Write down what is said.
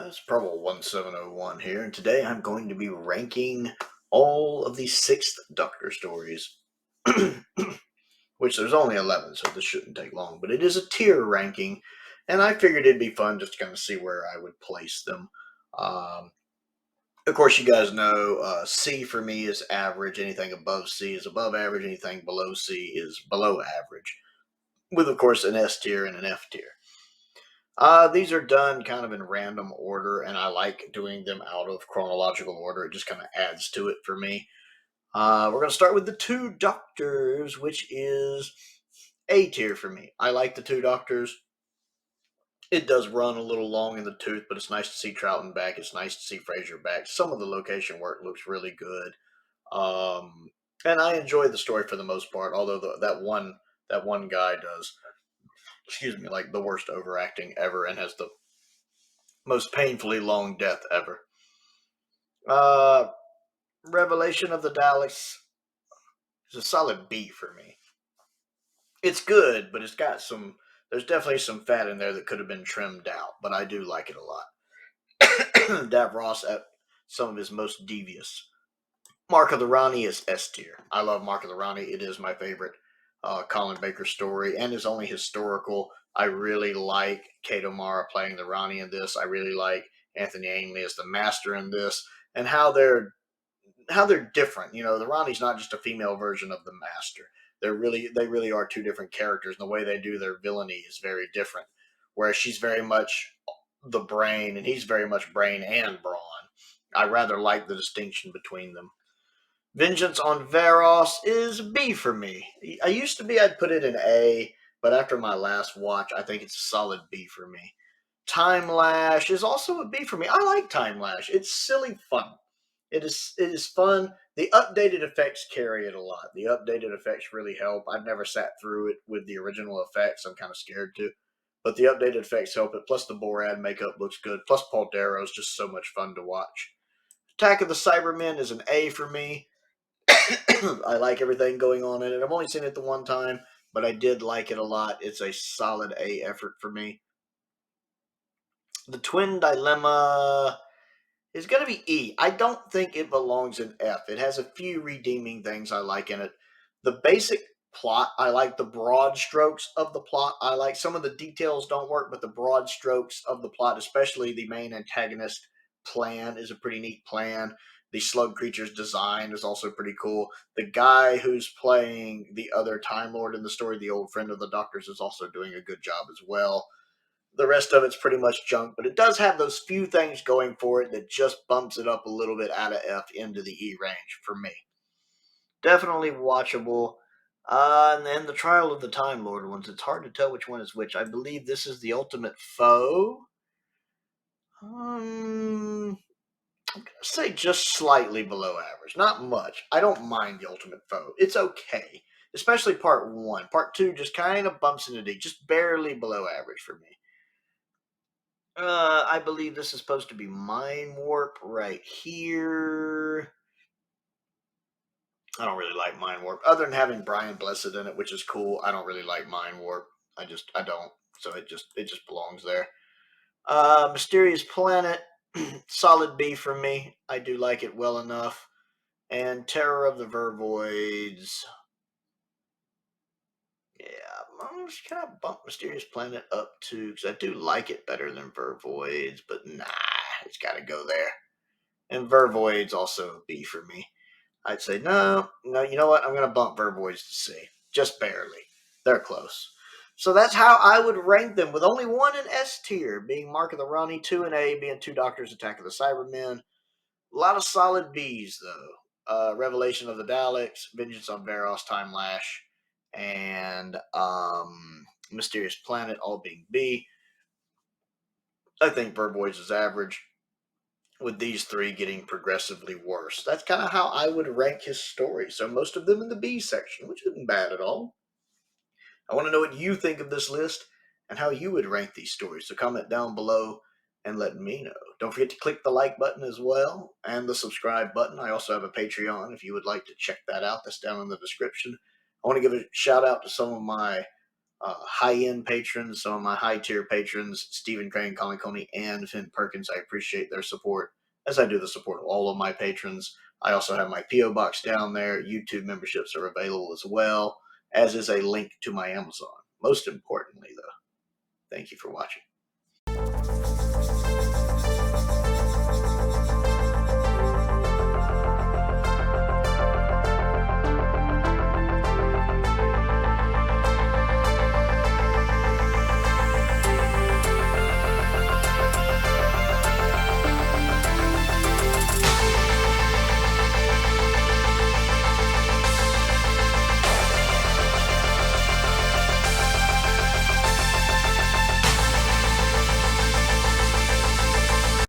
It's Prowl 1701 here, and today I'm going to be ranking all of the Sixth Doctor stories, which there's only 11, so this shouldn't take long, but it is a tier ranking, and I figured it'd be fun just to kind of see where I would place them. Of course, you guys know C for me is average, anything above C is above average, anything below C is below average, with, of course, an S tier and an F tier. These are done kind of in random order, and I like doing them out of chronological order. It just kind of adds to it for me. We're going to start with the Two Doctors, which is A tier for me. I like the Two Doctors. It does run a little long in the tooth, but it's nice to see Troughton back. It's nice to see Fraser back. Some of the location work looks really good. And I enjoy the story for the most part, although that one guy does, excuse me, like the worst overacting ever and has the most painfully long death ever. Revelation of the Daleks is a solid B for me. It's good, but it's got there's definitely some fat in there that could have been trimmed out, but I do like it a lot. Dav Ross at some of his most devious. Mark of the Ronnie is S tier. I love Mark of the Ronnie. It is my favorite Colin Baker story and is only historical. I really like Kate O'Mara playing the Ronnie in this. I really like Anthony Ainley as the Master in this, and how they're different. You know, the Ronnie's not just a female version of the Master. They really are two different characters, and the way they do their villainy is very different. Whereas she's very much the brain, and he's very much brain and brawn. I rather like the distinction between them. Vengeance on Varos is B for me. I used to be I'd put it in A, but after my last watch, I think it's a solid B for me. Time Lash is also a B for me. I like Time Lash. It's silly fun. It is fun. The updated effects carry it a lot. The updated effects really help. I've never sat through it with the original effects. I'm kind of scared to. But the updated effects help it. Plus the Borad makeup looks good. Plus Paul Darrow is just so much fun to watch. Attack of the Cybermen is an A for me. I like everything going on in it. I've only seen it the one time, but I did like it a lot. It's a solid A effort for me. The Twin Dilemma is going to be E. I don't think it belongs in F. It has a few redeeming things I like in it. The basic plot, I like the broad strokes of the plot. I like some of the details don't work, but the broad strokes of the plot, especially the main antagonist plan, is a pretty neat plan. The slug creature's design is also pretty cool. The guy who's playing the other Time Lord in the story, the old friend of the Doctor's, is also doing a good job as well. The rest of it's pretty much junk, but it does have those few things going for it that just bumps it up a little bit out of F into the E range for me. Definitely watchable. And then the Trial of the Time Lord ones. It's hard to tell which one is which. I believe this is the Ultimate Foe. I'm going to say just slightly below average. Not much. I don't mind the Ultimate Foe. It's okay. Especially part 1. Part 2 just kind of bumps into D. Just barely below average for me. I believe this is supposed to be Mind Warp right here. I don't really like Mind Warp. Other than having Brian Blessed in it, which is cool, I don't really like Mind Warp. I don't. So it just belongs there. Mysterious Planet, solid B for me. I do like it well enough. And Terror of the Vervoids. Yeah, I'm just kind of bump Mysterious Planet up too, because I do like it better than Vervoids, but nah, it's got to go there. And Vervoid's also a B for me. I'd say, no, you know what? I'm going to bump Vervoids to C. Just barely. They're close. So that's how I would rank them, with only one in S tier, being Mark of the Ronnie, 2 in A, being Two Doctors, Attack of the Cybermen. A lot of solid Bs, though. Revelation of the Daleks, Vengeance on Varos, Time Lash, and Mysterious Planet, all being B. I think Vervoids is average, with these three getting progressively worse. That's kind of how I would rank his story. So most of them in the B section, which isn't bad at all. I want to know what you think of this list and how you would rank these stories. So comment down below and let me know. Don't forget to click the like button as well and the subscribe button. I also have a Patreon if you would like to check that out. That's down in the description. I want to give a shout out to some of my high-end patrons, some of my high-tier patrons, Stephen Crane, Colin Coney, and Finn Perkins. I appreciate their support, as I do the support of all of my patrons. I also have my P.O. Box down there. YouTube memberships are available as well, as is a link to my Amazon. Most importantly, though, thank you for watching.